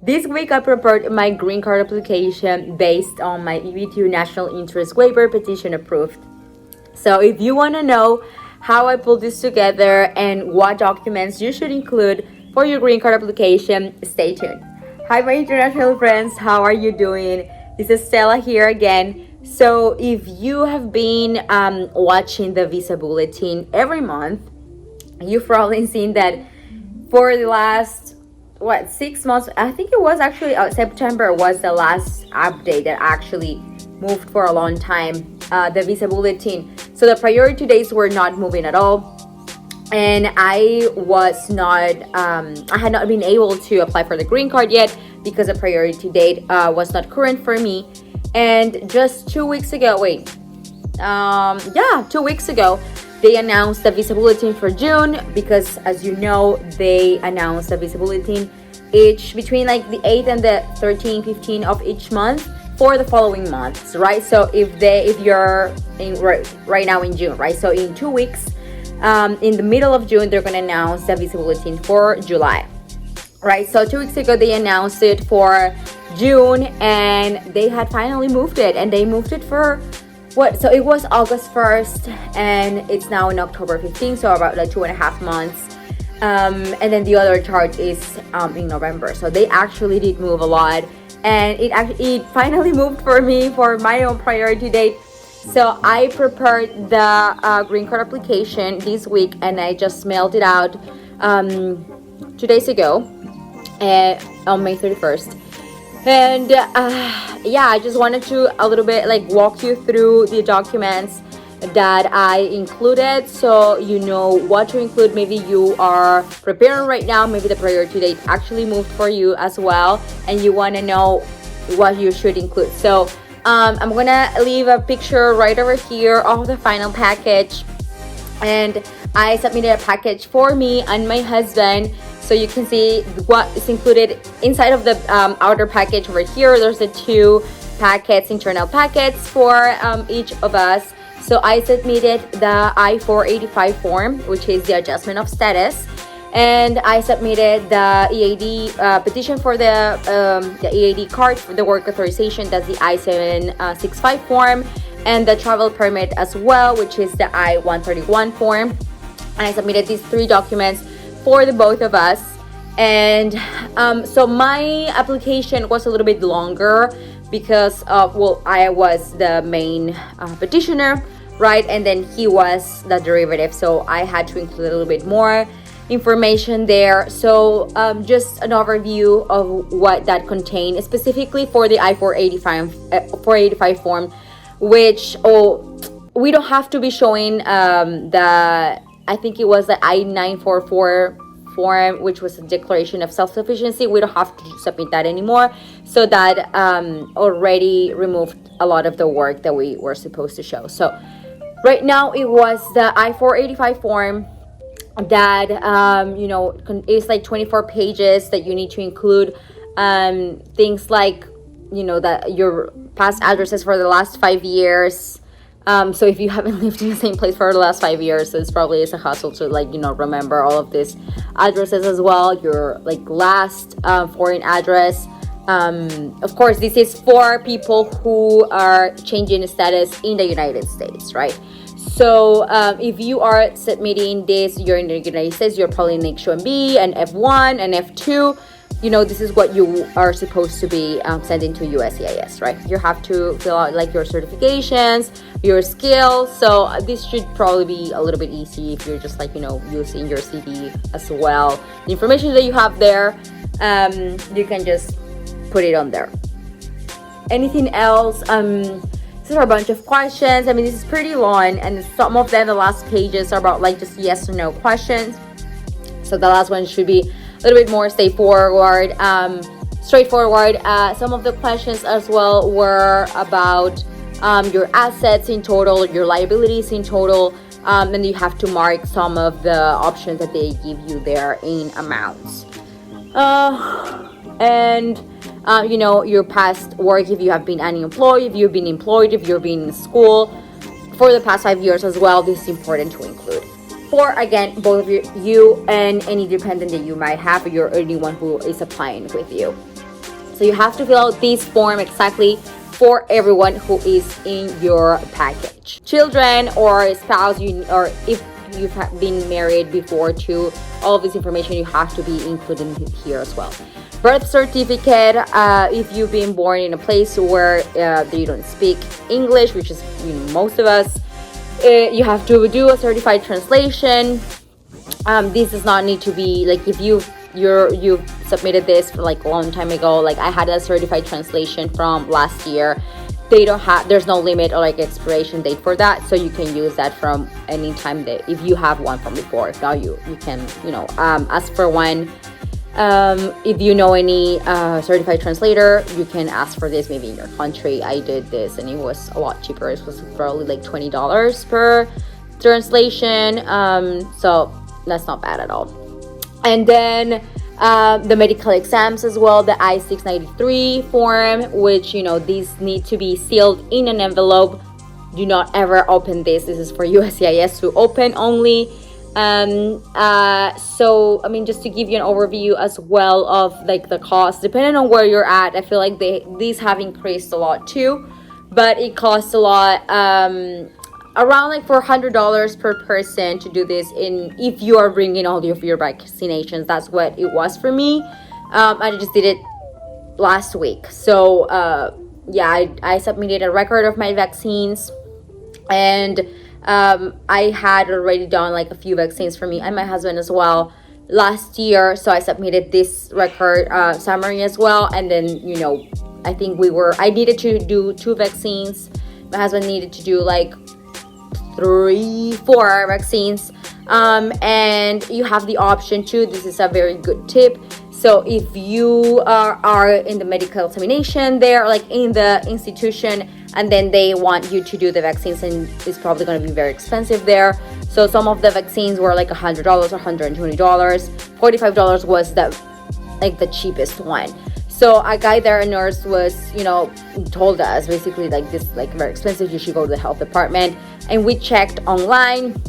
This week I prepared my green card application based on my EB2 national interest waiver petition approved. So if you want to know how I pulled this together and what documents you should include for your green card application, stay tuned. Hi my international friends, how are you doing? This is Stella here again. So if you have been watching the Visa Bulletin every month, you've probably seen that for the last 6 months, I think it was actually September was the last update that actually moved for a long time, the Visa Bulletin. So the priority dates were not moving at all, and I had not been able to apply for the green card yet because the priority date was not current for me. And just 2 weeks ago, 2 weeks ago, they announced the Visa Bulletin for June, because as you know, they announced the Visa Bulletin between like the 8th and the 13th, 15th of each month for the following months, right? So if you're in right now in June, right? So in 2 weeks, in the middle of June, they're gonna announce the Visa Bulletin for July, right? So 2 weeks ago, they announced it for June, and they had finally moved it, and they moved it for so it was August 1st, and it's now in October 15th, so about like 2.5 months. And then the other charge is in November. So they actually did move a lot, and it finally moved for me for my own priority date. So I prepared the green card application this week, and I just mailed it out 2 days ago on May 31st. And I just wanted to a little bit like walk you through the documents that I included, so you know what to include. Maybe you are preparing right now, maybe the priority date actually moved for you as well, and you want to know what you should include. So I'm gonna leave a picture right over here of the final package, and I submitted a package for me and my husband, so you can see what is included inside of the outer package over here. There's the 2 packets, internal packets for each of us. So I submitted the I-485 form, which is the adjustment of status, and I submitted the EAD petition for the EAD card for the work authorization. That's the I-765 form, and the travel permit as well, which is the I-131 form. And I submitted these 3 documents for the both of us. And so my application was a little bit longer because I was the main petitioner, right? And then he was the derivative, so I had to include a little bit more information there. So just an overview of what that contained, specifically for the I-485 form, which we don't have to be showing I think it was the I-944 form, which was a declaration of self-sufficiency. We don't have to submit that anymore. So that already removed a lot of the work that we were supposed to show. So right now it was the I-485 form that is like 24 pages that you need to include things like that your past addresses for the last 5 years. So if you haven't lived in the same place for the last 5 years, it's probably a hassle to remember all of these addresses as well. Your last foreign address. Of course, this is for people who are changing status in the United States, right? So if you are submitting this, you're in the United States, you're probably in H-1B and F1 and F2. This is what you are supposed to be sending to USCIS, right? You have to fill out your certifications, your skills. So this should probably be a little bit easy if you're just using your CV as well. The information that you have there, you can just put it on there. Anything else? These are a bunch of questions. I mean, this is pretty long, and some of them, the last pages are about just yes or no questions. So the last one should be a little bit more straightforward. Some of the questions as well were about your assets in total, your liabilities in total, and you have to mark some of the options that they give you there in amounts. Your past work, if you have been unemployed, if you've been employed, if you've been in school for the past 5 years as well. This is important to include. For, again, both of you and any dependent that you might have, or anyone who is applying with you. So you have to fill out this form exactly for everyone who is in your package. Children or spouse, or if you've been married before too, all of this information you have to be included here as well. Birth certificate, if you've been born in a place where you don't speak English, which is most of us, you have to do a certified translation. This does not need to be like if you submitted this for like a long time ago. Like I had a certified translation from last year. There's no limit or like expiration date for that, so you can use that from any time that if you have one from before. If not, you can ask for one. If you know any certified translator, you can ask for this maybe in your country. I did this and it was a lot cheaper. It was probably like $20 per translation, so that's not bad at all. And then the medical exams as well, the I-693 form, which these need to be sealed in an envelope. Do not ever open this. This is for USCIS to open only. So I mean, just to give you an overview as well of like the cost, depending on where you're at, I feel like these have increased a lot too, but it costs a lot, around like $400 per person to do this if you are bringing all of your vaccinations. That's what it was for me. I just did it last week. So I submitted a record of my vaccines, and I had already done like a few vaccines for me and my husband as well last year. So I submitted this record summary as well. And then, I think I needed to do 2 vaccines. My husband needed to do like 3-4 vaccines. And you have the option to, this is a very good tip. So if you are in the medical examination there, like in the institution, and then they want you to do the vaccines, and it's probably going to be very expensive there. So some of the vaccines were like $100 or $120. $45 was the cheapest one. So a guy there, a nurse, was told us basically like this, like very expensive, you should go to the health department. And we checked online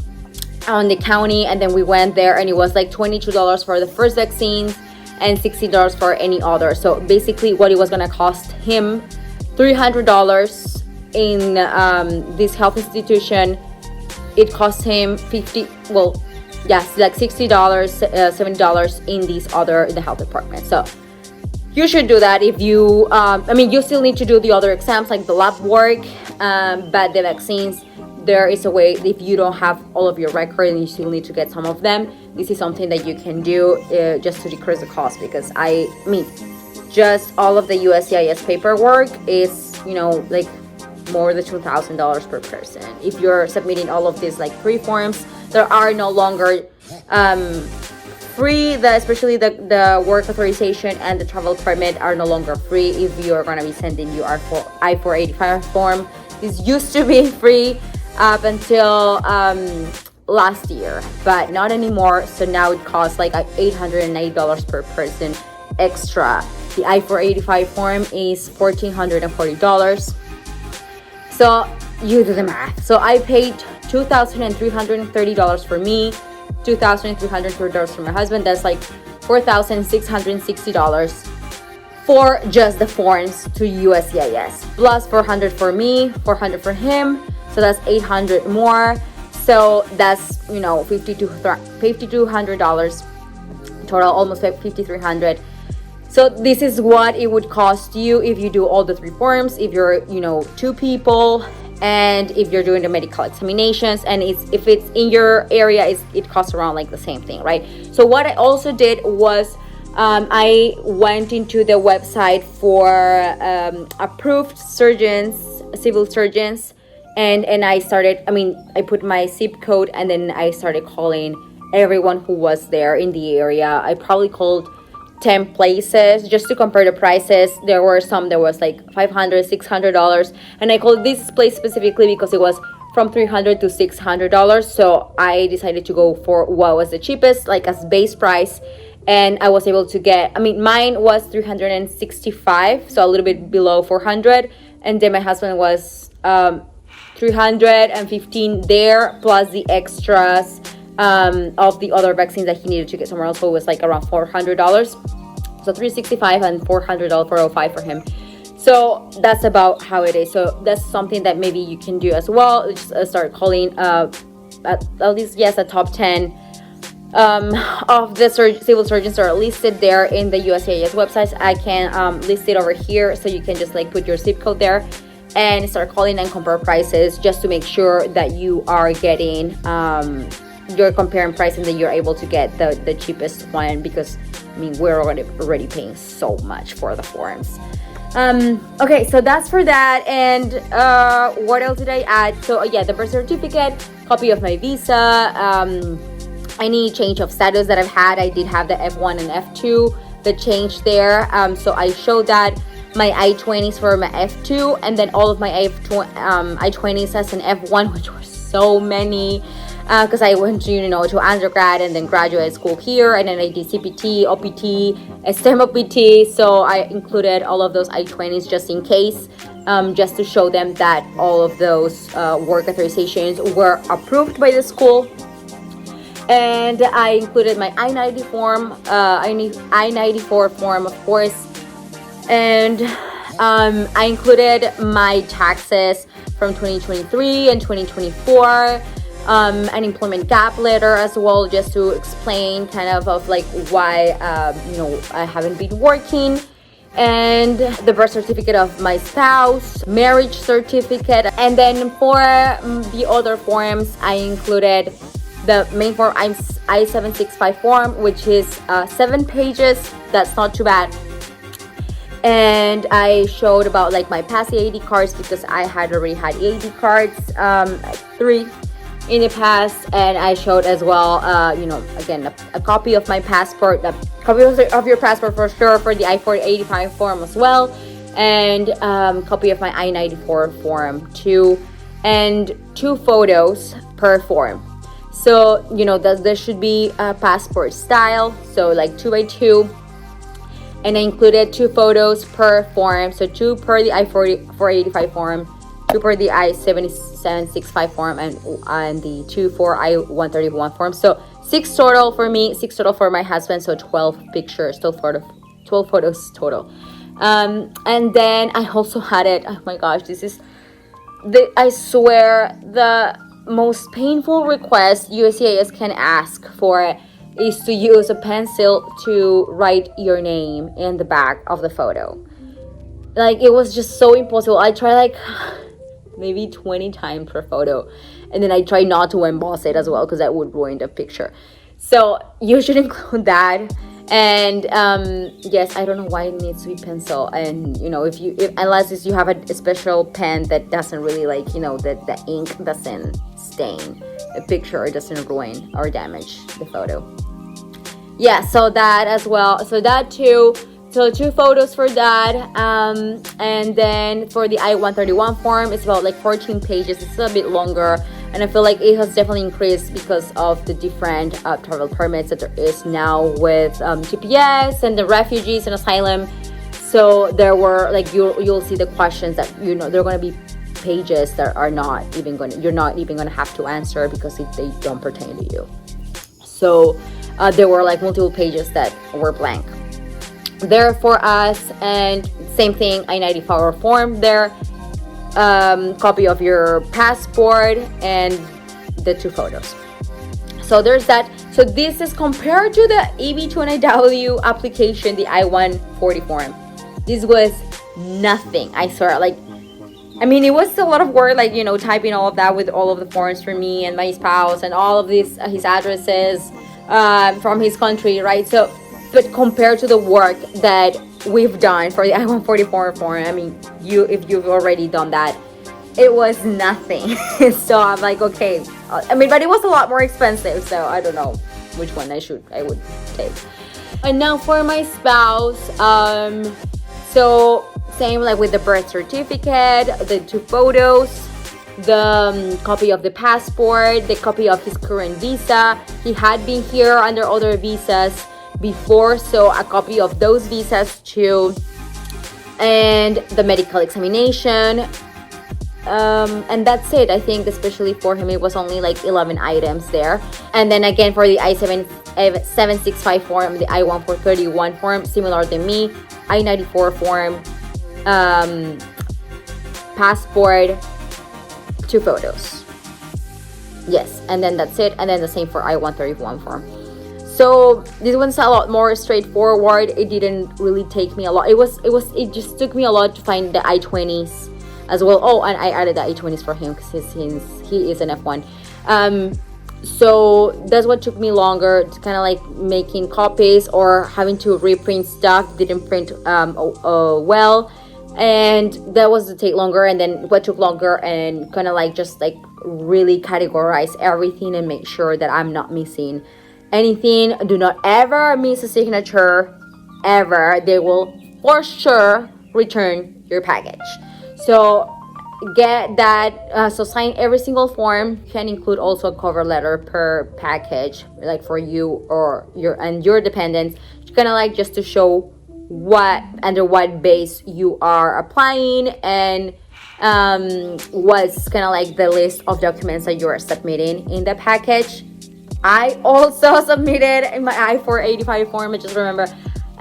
on the county, and then we went there, and it was like $22 for the first vaccines and $60 for any other. So basically what it was going to cost him, $300 in this health institution, it cost him $60, $70 in the health department. So you should do that if you, you still need to do the other exams like the lab work, but the vaccines, there is a way. If you don't have all of your records and you still need to get some of them, this is something that you can do just to decrease the cost, because just all of the USCIS paperwork is like more than $2,000 per person. If you're submitting all of these like 3 forms, there are no longer free, especially the work authorization and the travel permit are no longer free if you're going to be sending your I-485 form. This used to be free up until last year, but not anymore. So now it costs like $890 per person extra. The I-485 form is $1,440. So you do the math. So I paid $2,330 for me, $2,330 for my husband. That's like $4,660 for just the forms to USCIS, plus $400 for me, $400 for him. So that's $800 more. So that's $5,200 total, almost $5,300. So this is what it would cost you if you do all the 3 forms, if you're 2 people, and if you're doing the medical examinations, and if it's in your area, it costs around like the same thing, right? So what I also did was I went into the website for approved surgeons, civil surgeons, and I started, I put my zip code, and then I started calling everyone who was there in the area. I probably called 10 places just to compare the prices. There were some that was like $500, $600, and I called this place specifically because it was from $300 to $600. So I decided to go for what was the cheapest, like as base price, and I was able to get, mine was $365, so a little bit below $400, and then my husband was $315 there, plus the extras of the other vaccines that he needed to get somewhere else, so it was like around $400. So So $365 and $400, $405 for him. So that's about how it is. So that's something that maybe you can do as well. Just start calling at least, yes, a top 10 of the civil surgeons are listed there in the USCIS websites. I can list it over here, so you can just like put your zip code there and start calling and compare prices, just to make sure that you are getting you're comparing price and that you're able to get the cheapest one, because I mean, we're already paying so much for the forms. Okay, so that's for that. And what else did I add? So yeah, the birth certificate, copy of my visa, any change of status that I've had. I did have the F1 and F2, the change there. So I showed that, my I-20s for my F2, and then all of my I-20s as an F1, which were so many, because I went to, to undergrad and then graduate school here, and then I did CPT, OPT, STEM OPT. So I included all of those I-20s just in case, just to show them that all of those work authorizations were approved by the school. And I included my I-90 form, I-94 form, of course. And I included my taxes from 2023 and 2024, an employment gap letter as well, just to explain kind of like why, I haven't been working. And the birth certificate of my spouse, marriage certificate. And then for the other forms, I included the main form, I-765 form, which is 7 pages. That's not too bad. And I showed about like my past EAD cards, because I had already had EAD cards, 3 in the past. And I showed as well, again, a copy of my passport, a copy of your passport for sure, for the I-485 form as well, and copy of my I-94 form too, and 2 photos per form. So, there should be a passport style, so like 2x2. And I included 2 photos per form, so 2 per the I-485 form, 2 per the I-765 form, and the 2 for I-131 form. So 6 total for me, 6 total for my husband, so 12 pictures, 12 photos total. And then I also had it, oh my gosh, this is, I swear, the most painful request USCIS can ask for is to use a pencil to write your name in the back of the photo. Like, it was just so impossible. I tried like maybe 20 times per photo, and then I tried not to emboss it as well, because that would ruin the picture. So you should include that. And yes, I don't know why it needs to be pencil. And unless you have a special pen that doesn't really the ink doesn't stain the picture, or doesn't ruin or damage the photo. Yeah, so that as well. So that too. So 2 photos for that. And then for the I-131 form, it's about like 14 pages. It's a bit longer. And I feel like it has definitely increased because of the different travel permits that there is now with TPS and the refugees and asylum. So there were you'll see the questions that they're going to be pages that are you're not even going to have to answer, because they don't pertain to you. So there were like multiple pages that were blank there for us. And same thing, I-94 form there, copy of your passport, and the 2 photos. So there's that. So this is compared to the EB2 NIW application, the I-140 form. This was nothing, I swear. It was a lot of work, typing all of that with all of the forms for me and my spouse, and all of these his addresses from his country, right? So, but compared to the work that we've done for the I-144 form, if you've already done that, it was nothing. So I'm like, okay, but it was a lot more expensive, so I don't know which one I would take. And now for my spouse, so same with the birth certificate, the 2 photos, the copy of the passport, the copy of his current visa. He had been here under other visas before, so a copy of those visas too, and the medical examination, And that's it. I think especially for him it was only like 11 items there. And then again for the I-765 form, the I-1431 form, similar to me, I-94 form, passport, 2 photos. Yes, and then that's it. And then the same for I-131 form. So this one's a lot more straightforward. It didn't really take me a lot. It just took me a lot to find the I-20s as well. Oh, and I added the I-20s for him because he is an F1. So that's what took me longer, to kind of like making copies or having to reprint stuff. Didn't print well, and that was to take longer. And then what took longer, and kind of like just like really categorize everything and make sure that I'm not missing anything. Do not ever miss a signature, ever. They will for sure return your package. So get that. So sign every single form. You can include also a cover letter per package, like for you or your dependents, kind of like just to show under what base you are applying, and what's kind of like the list of documents that you are submitting in the package. I also submitted in my I-485 form, I just remember,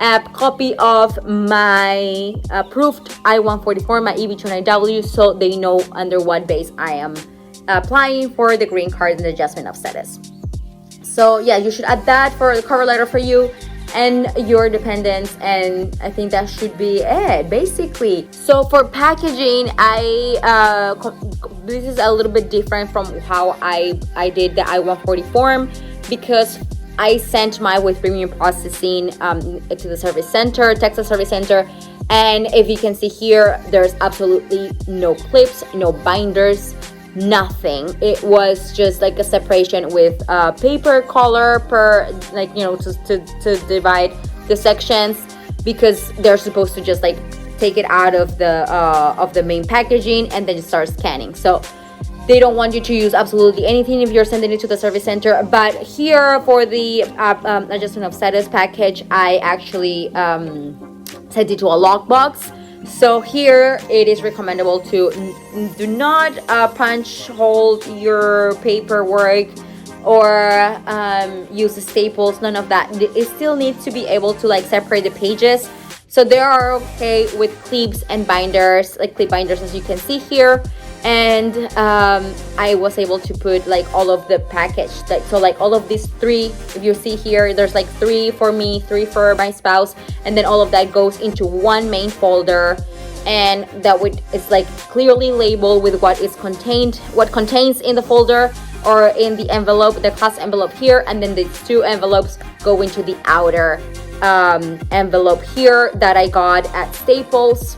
a copy of my approved I-144, my EB2 NIW, so they know under what base I am applying for the green card and the adjustment of status. So yeah, you should add that for the cover letter for you and your dependents, and I think that should be it basically. So for packaging, this is a little bit different from how I did the I-140 form, because I sent mine with premium processing to the service center, Texas Service Center, and if you can see here, there's absolutely no clips, no binders, nothing. It was just like a separation with paper color per, like, you know, to divide the sections, because they're supposed to just like take it out of the main packaging and then just start scanning. So they don't want you to use absolutely anything if you're sending it to the service center. But here for the adjustment of status package, I actually sent it to a lockbox. So here it is recommendable to do not punch hole your paperwork or use the staples, none of that. It still needs to be able to like separate the pages. So they are okay with clips and binders, like clip binders as you can see here. And I was able to put like all of the package, so like all of these 3, if you see here, there's like 3 for me, 3 for my spouse, and then all of that goes into one main folder, and that it's like clearly labeled with what contains in the folder or in the envelope, the class envelope here, and then these 2 envelopes go into the outer envelope here that I got at Staples.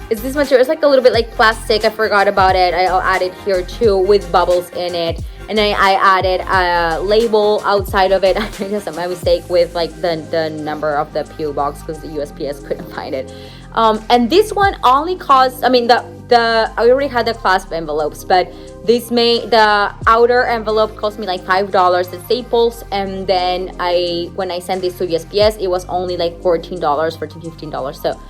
It's this material. It's like a little bit like plastic. I forgot about it. I'll add it here too with bubbles in it. And then I added a label outside of it. I guess my mistake with like the number of the PO box, because the USPS couldn't find it. And this one only costs, I mean, I already had the clasp envelopes, but the outer envelope cost me like $5 at Staples, and then when I sent this to USPS, it was only like $14, $15. So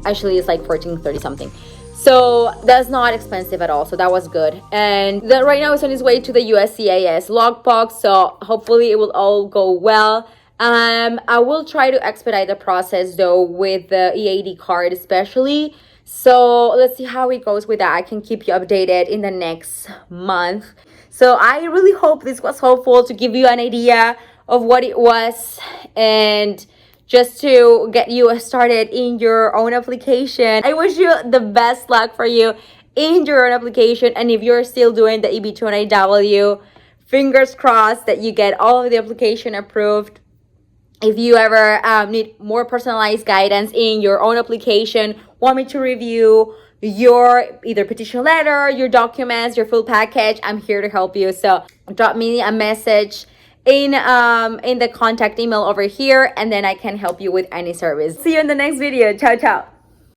actually it's like $14.30 something. So that's not expensive at all. So that was good. And that right now is on its way to the USCIS lockbox. So hopefully it will all go well. I will try to expedite the process though with the EAD card especially. So let's see how it goes with that. I can keep you updated in the next month. So I really hope this was helpful to give you an idea of what it was, and just to get you started in your own application. I wish you the best luck for you in your own application. And if you're still doing the EB2 NIW, fingers crossed that you get all of the application approved. If you ever need more personalized guidance in your own application, want me to review your either petition letter, your documents, your full package, I'm here to help you. So drop me a message in the contact email over here, and then I can help you with any service. See you in the next video. Ciao, ciao.